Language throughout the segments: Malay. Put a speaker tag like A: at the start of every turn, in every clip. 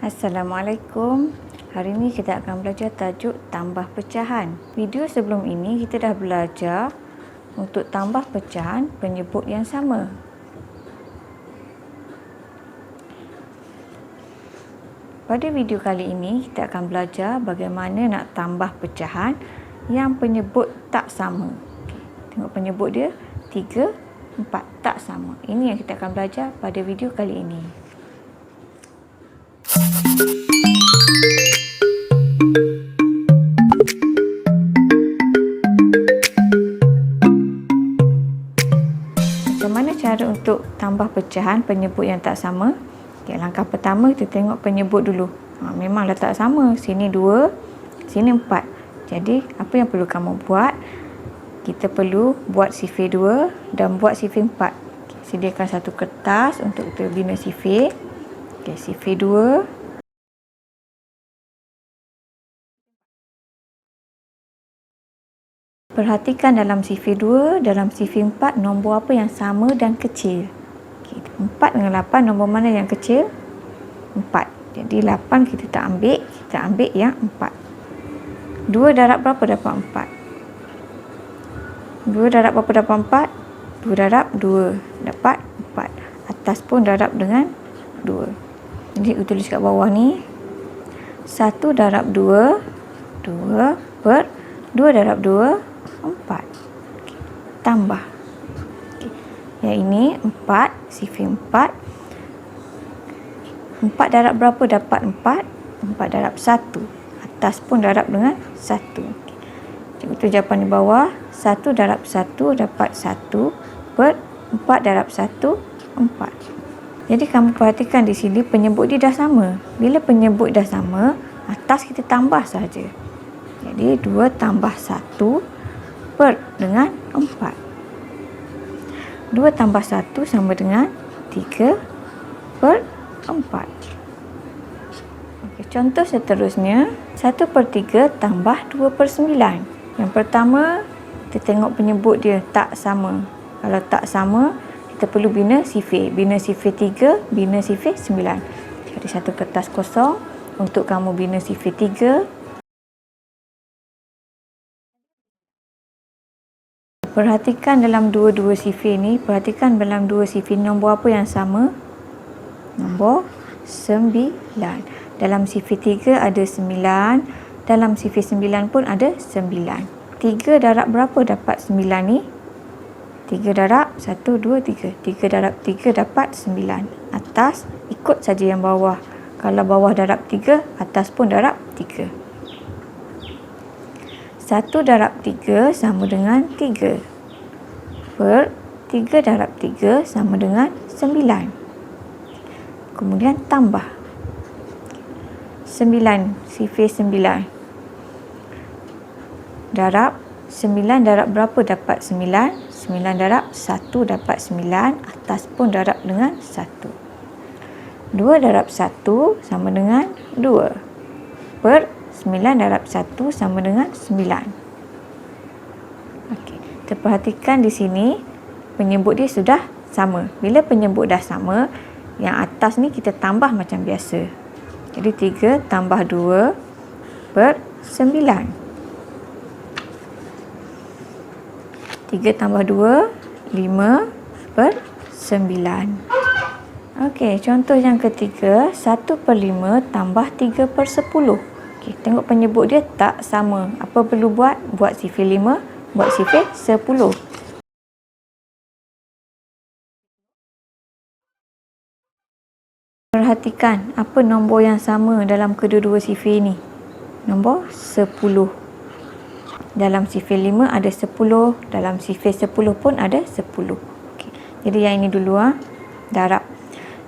A: Assalamualaikum. Hari ini kita akan belajar tajuk tambah pecahan. Video sebelum ini kita dah belajar untuk tambah pecahan penyebut yang sama. Pada video kali ini kita akan belajar bagaimana nak tambah pecahan yang penyebut tak sama. Tengok penyebut dia 3, 4 tak sama. Ini yang kita akan belajar pada video kali ini. Macam mana cara untuk tambah pecahan penyebut yang tak sama? Langkah pertama kita tengok penyebut dulu. Memanglah tak sama. Sini 2, sini 4. Jadi apa yang perlu kamu buat? Kita perlu buat sifir 2 dan buat sifir 4. Sediakan satu kertas untuk kita bina sifir. Sifir 2. Perhatikan dalam sifir 2, dalam sifir 4, nombor apa yang sama dan kecil. 4 dengan 8, nombor mana yang kecil? 4. Jadi 8 kita tak ambil, kita ambil yang 4. 2 darab berapa dapat 4? 2 darab berapa dapat 4? 2 darab 2 dapat 4. Atas pun darab dengan 2. Jadi kita tulis kat bawah ni 1 darab 2, 2 per 2 darab 2, 4. Tambah. Yang ini 4, sifir 4. 4 darab berapa dapat 4? 4 darab 1. Atas pun darab dengan 1. Itu jawapan di bawah. 1 darab 1 dapat 1 per 4 darab 1, 4. Jadi kamu perhatikan di sini penyebut dia dah sama. Bila penyebut dah sama, atas kita tambah saja. Jadi 2 tambah 1 per dengan 4. 2 tambah 1 sama dengan 3 per 4. Contoh seterusnya, 1 per 3 tambah 2 per 9. Yang pertama, kita tengok penyebut dia tak sama. Kalau tak sama, kita perlu bina sifir. Bina sifir 3, bina sifir 9. Jadi satu kertas kosong untuk kamu bina sifir 3. Perhatikan dalam dua-dua sifir ni, perhatikan dalam dua sifir nombor apa yang sama? Nombor 9. Dalam sifir 3 ada 9, dalam sifir 9 pun ada 9. 3 darab berapa dapat 9 ni? 3 darab 1, 2, 3. 3 darab 3 dapat 9. Atas ikut saja yang bawah. Kalau bawah darab 3, atas pun darab 3. 1 darab 3 sama dengan 3. Per 3 darab 3 sama dengan 9. Kemudian tambah. 9, sifir 9. Darab 9 darab berapa dapat 9? 9 darab 1 dapat 9. Atas pun darab dengan 1. 2 darab 1 sama dengan 2. Per 9 darab 1 sama dengan 9. Okey, kita perhatikan di sini penyebut dia sudah sama. Bila penyebut dah sama, yang atas ni kita tambah macam biasa. Jadi 3 tambah 2 per 9. 3 tambah 2, 5 per 9. Okey, contoh yang ketiga, 1 per 5 tambah 3 per 10. Okey, tengok penyebut dia tak sama. Apa perlu buat? Buat sifir 5, buat sifir 10. Perhatikan apa nombor yang sama dalam kedua-dua sifir ini. Nombor 10. Dalam sifir 5 ada 10, dalam sifir 10 pun ada 10. Okey. Jadi yang ini dulu darab.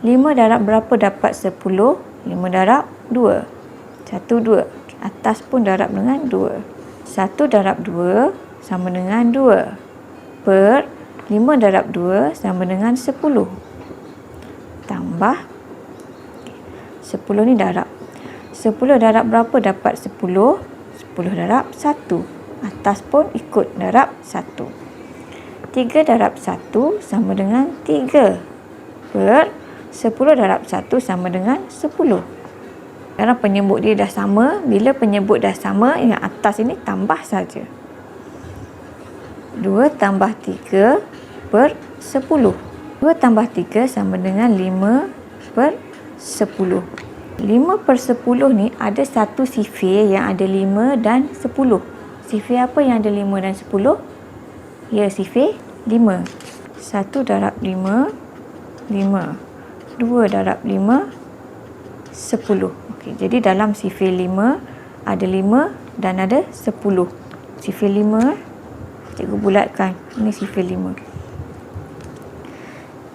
A: 5 darab berapa dapat 10? 5 darab 2. 1, 2. Atas pun darab dengan 2. 1 darab 2 sama dengan 2. Per 5 darab 2 sama dengan 10. Tambah 10 ni darab. 10 darab berapa dapat 10? 10 darab 1. Atas pun ikut darab 1. 3 darab 1 sama dengan 3. Per 10 darab 1 sama dengan 10. Sekarang penyebut dia dah sama. Bila penyebut dah sama, yang atas ini tambah saja. 2 tambah 3 per 10. 2 tambah 3 sama dengan 5 per 10. 5 per 10 ni ada satu sifir yang ada 5 dan 10. Sifir apa yang ada 5 dan 10? Ya, sifir 5. 1 darab 5, 5. 2 darab 5, 10. Okey, jadi dalam sifir 5 ada 5 dan ada 10. Sifir 5, cikgu bulatkan. Ini sifir 5.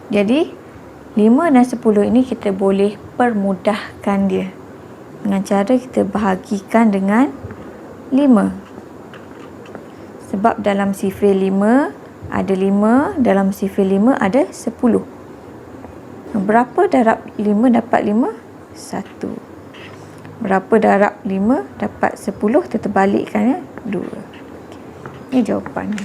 A: Jadi 5 dan 10 ini kita boleh permudahkan dia dengan cara kita bahagikan dengan 5. Sebab dalam sifir 5 ada 5, dalam sifir 5 ada 10. Berapa darab 5 dapat 5? 1. Berapa darab 5 dapat 10? Kita balikkan, ya, 2. Ini jawapannya.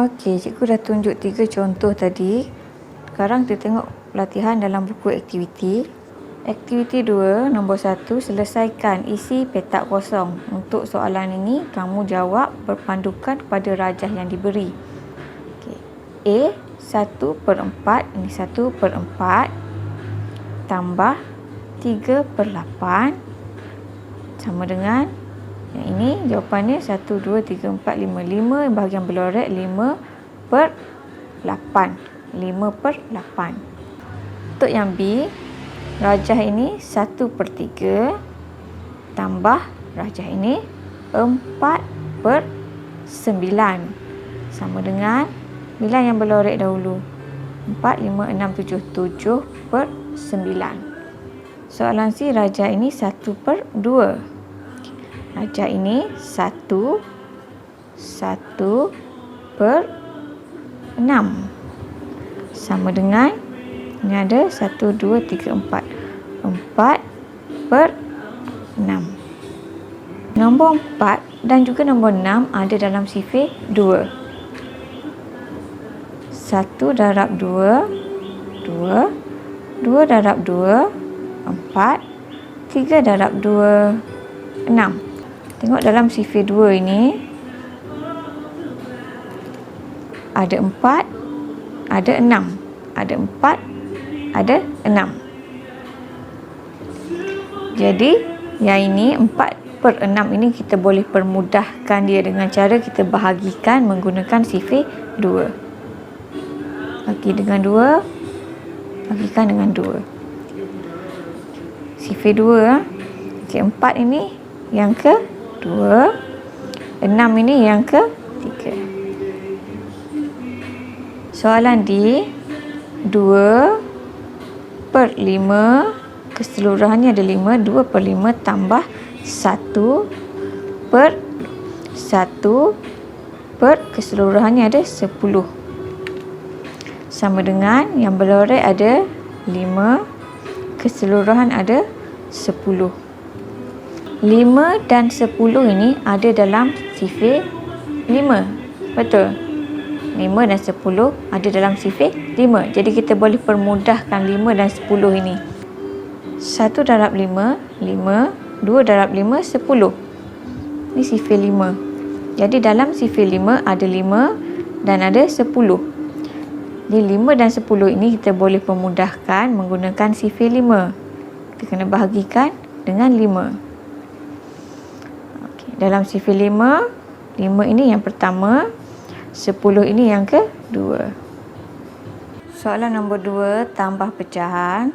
A: Okey, cikgu dah tunjuk 3 contoh tadi. Sekarang kita tengok latihan dalam buku aktiviti. Aktiviti 2, nombor 1, selesaikan isi petak kosong. Untuk soalan ini, kamu jawab berpandukan kepada rajah yang diberi. Okey. A, 1/4. Ini 1/4. Tambah 3/8 sama dengan yang ini. Jawapannya 1, 2, 3, 4, 5. 5 bahagian berlorek 5/8. 5/8. Untuk yang B, rajah ini 1/3 tambah rajah ini 4/9 sama dengan, bilang yang berlorek dahulu. 4, 5, 6, 7. 7/9. Soalan C, rajah ini 1/2. Rajah ini 1/6 sama dengan, ini ada 1, 2, 3, 4. 4/6. Nombor 4 dan juga nombor 6 ada dalam sifir 2. 1 darab 2, 2. 2 darab 2, 4. 3 darab 2, 6. Tengok dalam sifir 2 ini ada 4, ada 6. Ada 4, ada 6. Jadi yang ini 4/6 ini kita boleh permudahkan dia dengan cara kita bahagikan menggunakan sifir 2. Bagi dengan 2, bagikan dengan 2. Sifir 2. Okey, 4 ini yang ke-2. 6 ini yang ke-3. Soalan D, 2/5. Keseluruhannya ada 5. 2/5 tambah 1/1 per keseluruhannya ada 10. Sama dengan yang berlorek ada 5, keseluruhan ada 10. 5 dan 10 ini ada dalam sifir 5. Betul? 5 dan 10 ada dalam sifir 5. Jadi kita boleh permudahkan 5 dan 10 ini. 1 darab 5, 5. 2 darab 5, 10. Ini sifir 5. Jadi dalam sifir 5 ada 5 dan ada 10. Jadi 5 dan 10 ini kita boleh permudahkan menggunakan sifir 5. Kita kena bahagikan dengan 5. Okey, dalam sifir 5, 5 ini yang pertama, 10 ini yang kedua. Soalan nombor 2, tambah pecahan.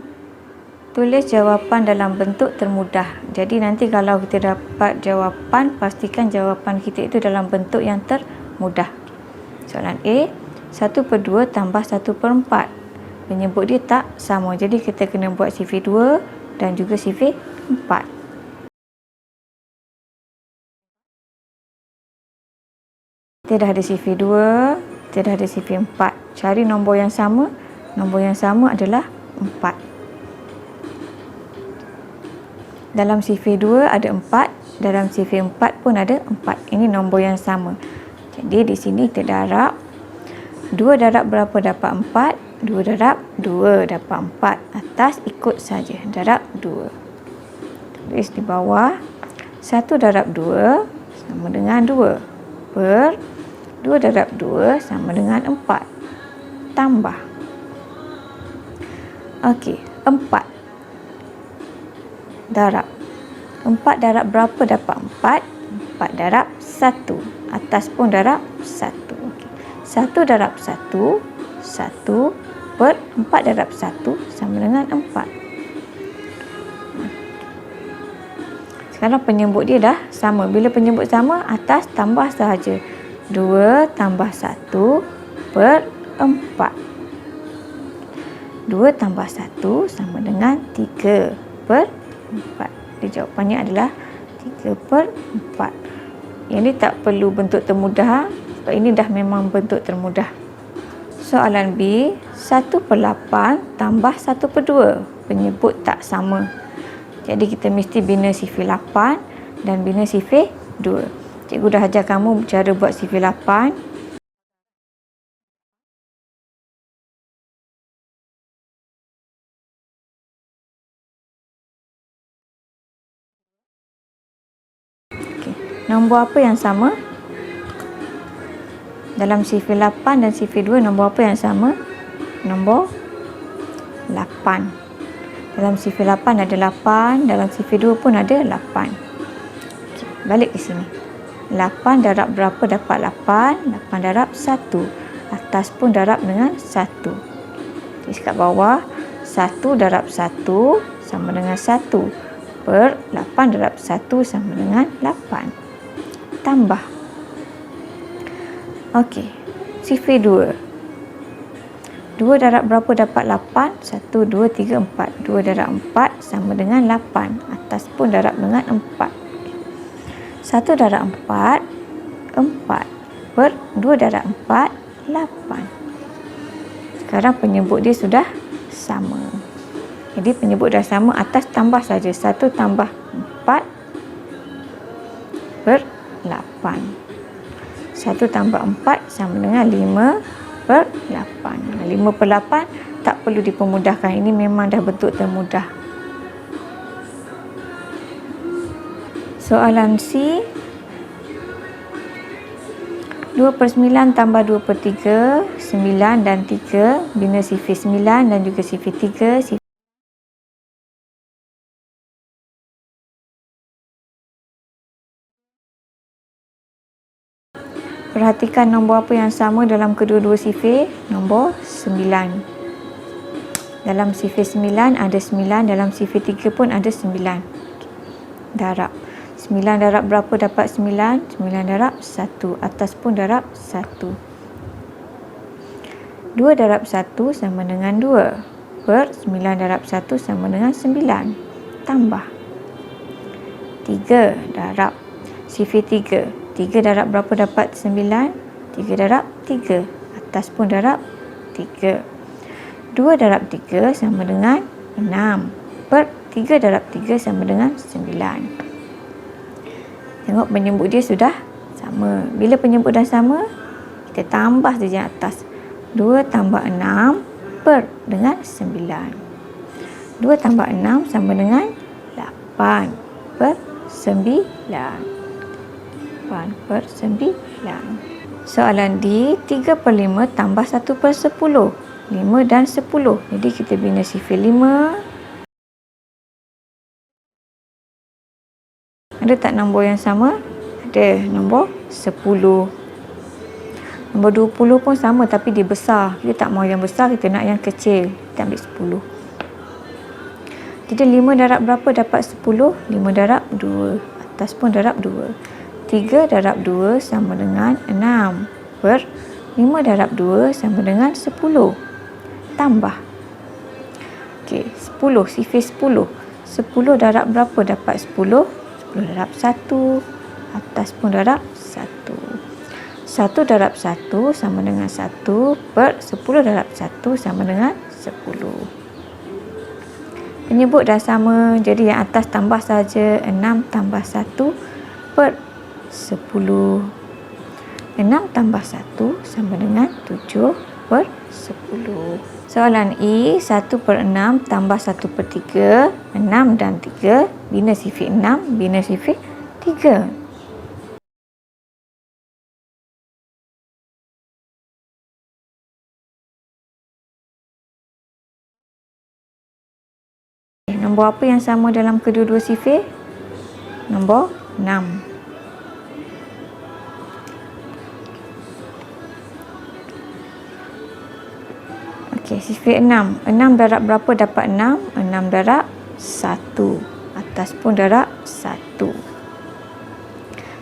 A: Tulis jawapan dalam bentuk termudah. Jadi nanti kalau kita dapat jawapan, pastikan jawapan kita itu dalam bentuk yang termudah. Soalan A, 1/2 tambah 1/4. Penyebut dia tak sama. Jadi kita kena buat sifir 2 dan juga sifir 4. Kita dah ada sifir 2, kita dah ada sifir 4. Cari nombor yang sama. Nombor yang sama adalah 4. Dalam sifir 2 ada 4, dalam sifir 4 pun ada 4. Ini nombor yang sama. Jadi di sini kita darab. 2 darab berapa dapat 4? 2 darab 2 dapat 4. Atas ikut saja, darab 2. Tulis di bawah, 1 darab 2 sama dengan 2 per 2 darab 2 sama dengan 4. Tambah. Okey, 4 darab. 4 darab berapa dapat 4? 4 darab 1. Atas pun darab 1. Okey. 1 darab 1, 1 per 4 darab 1 sama dengan 4. Sekarang penyebut dia dah sama. Bila penyebut sama, atas tambah sahaja. 2 tambah 1 per 4. 2 tambah 1 sama dengan 3 per 4. Jadi jawapannya adalah 3 per 4. Yang ni tak perlu bentuk termudah sebab ini dah memang bentuk termudah. Soalan B, 1 per 8 tambah 1 per 2. Penyebut tak sama. Jadi kita mesti bina sifir 8 dan bina sifir 2. Cikgu dah ajar kamu cara buat sifir 8. Okay. Nombor apa yang sama? Dalam sifir 8 dan sifir 2, nombor apa yang sama? Nombor 8. Dalam sifir 8 ada 8, dalam sifir 2 pun ada 8. Okay. Balik ke sini. 8 darab berapa dapat 8? 8 darab 1. Atas pun darab dengan 1. Tulis kat bawah, 1 darab 1 sama dengan 1 per 8 darab 1 sama dengan 8. Tambah. Okey, sifir 2. 2 darab berapa dapat 8? 1, 2, 3, 4. 2 darab 4 sama dengan 8. Atas pun darab dengan 4. 1 darab 4, 4 per 2 darab 4, 8. Sekarang penyebut dia sudah sama. Jadi penyebut dah sama, atas tambah saja. 1 tambah 4 per 8. 1 tambah 4 sama dengan 5 per 8. 5 per 8 tak perlu dipermudahkan. Ini memang dah bentuk termudah. Soalan C. 2 per 9 tambah 2 per 3. 9 dan 3. Bina sifir 9 dan juga sifir 3. Perhatikan nombor apa yang sama dalam kedua-dua sifir. Nombor 9. Dalam sifir 9 ada 9. Dalam sifir 3 pun ada 9. Darab. 9 darab berapa dapat 9? 9 darab 1. Atas pun darab 1. 2 darab 1 sama dengan 2. Per 9 darab 1 sama dengan 9. Tambah. 3 darab sifir 3. 3 darab berapa dapat 9? 3 darab 3. Atas pun darab 3. 2 darab 3 sama dengan 6. Per 3 darab 3 sama dengan 9. Tengok penyebut dia sudah sama. Bila penyebut dah sama, kita tambah saja atas. 2 tambah 6 per dengan 9. 2 tambah 6 sama dengan 8 per 9. 8 per 9. Soalan D, 3 per 5 tambah 1 per 10. 5 dan 10. Jadi kita bina sifir 5. Ada tak nombor yang sama? Ada. Nombor 10. Nombor 20 pun sama tapi dia besar. Kita tak mau yang besar, kita nak yang kecil. Kita ambil 10. Jadi 5 darab berapa dapat 10? 5 darab 2. Atas pun darab 2. 3 darab 2 sama dengan 6 per 5 darab 2 sama dengan 10. Tambah. Okey, 10, sifir 10. 10 darab berapa dapat 10? 10 darab 1. Atas pun darab 1. 1 darab 1 sama dengan 1 per 10 darab 1 sama dengan 10. Penyebut dah sama, jadi yang atas tambah saja. 6 tambah 1 per 10. 6 tambah 1 sama dengan 7 per 10. Soalan I, 1/6 tambah 1/3, 6 dan 3, bina sifir 6, bina sifir 3. Nombor apa yang sama dalam kedua-dua sifir? Nombor 6. Okey, sifir 6. 6 darab berapa dapat 6? 6 darab 1. Atas pun darab 1.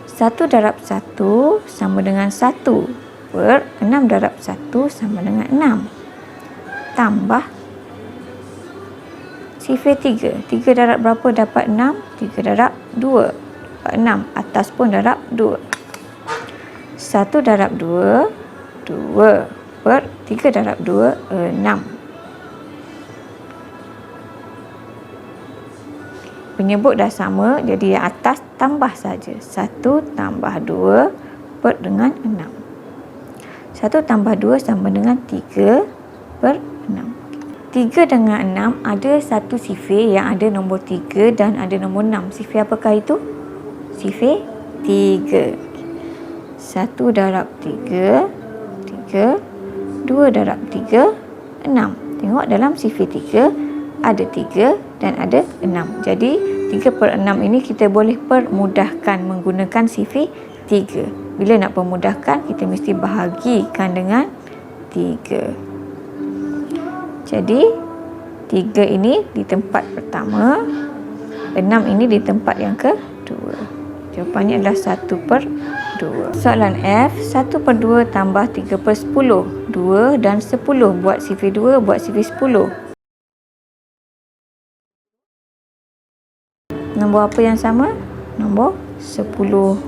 A: 1 darab 1 sama dengan 1 per 6 darab 1 sama dengan 6. Tambah sifir 3. 3 darab berapa dapat 6? 3 darab 2 dapat 6. Atas pun darab 2. 1 darab 2, 2 per 3 darab 2, 6. Penyebut dah sama, jadi yang atas tambah saja. 1 tambah 2 per dengan 6. 1 tambah 2 sama dengan 3 per 6. 3 dengan 6 ada satu sifir yang ada nombor 3 dan ada nombor 6. Sifir apakah itu? Sifir 3. 1 darab 3, 3. 2 darab 3, 6. Tengok dalam sifir 3 ada 3 dan ada 6. Jadi 3/6 ini kita boleh permudahkan menggunakan sifir 3. Bila nak permudahkan, kita mesti bahagikan dengan 3. Jadi 3 ini di tempat pertama, 6 ini di tempat yang kedua. Jawapannya adalah 1/2. Soalan F, 1/2 tambah 3/10. 2 dan 10. Buat sifir 2, buat sifir 10. Nombor apa yang sama? Nombor 10.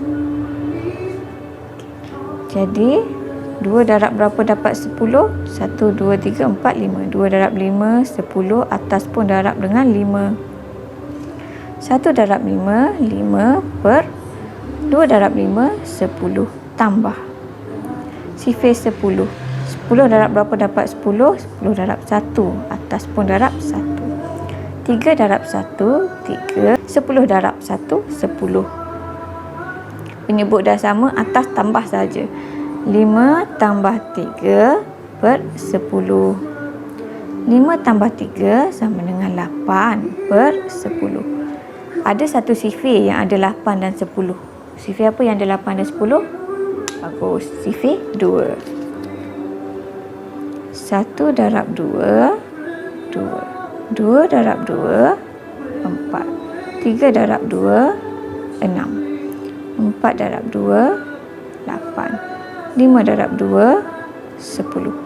A: Jadi 2 darab berapa dapat 10? 1, 2, 3, 4, 5. 2 darab 5, 10. Atas pun darab dengan 5. 1 darab 5, 5 per 2 darab 5, 10. Tambah sifir 10. 10 darab berapa dapat 10? 10 darab 1. Atas pun darab 1. 3 darab 1, 3. 10 darab 1, 10. Penyebut dah sama, atas tambah saja. 5 tambah 3 per 10. 5 tambah 3 sama dengan 8 per 10. Ada satu sifir yang ada 8 dan 10. Sifir apa yang ada 8 dan 10? Bagus, sifir 2. 1 darab 2, 2. 2 darab 2, 4. 3 darab 2, 6. 4 darab 2, 8. 5 darab 2, 10.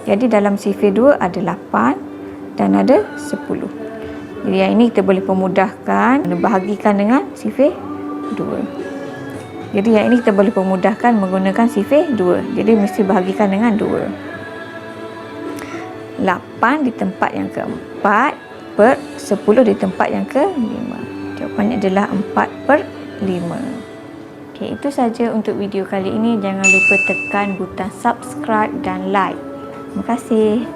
A: Jadi dalam sifir 2 ada 8 dan ada 10. Jadi yang ini kita boleh pemudahkan, bahagikan dengan sifir 2. Jadi yang ini kita boleh pemudahkan menggunakan sifir 2. Jadi mesti bahagikan dengan 2. 8 di tempat yang keempat per 10 di tempat yang kelima. Jawapannya adalah 4/5. Okey, itu saja untuk video kali ini. Jangan lupa tekan butang subscribe dan like. Terima kasih.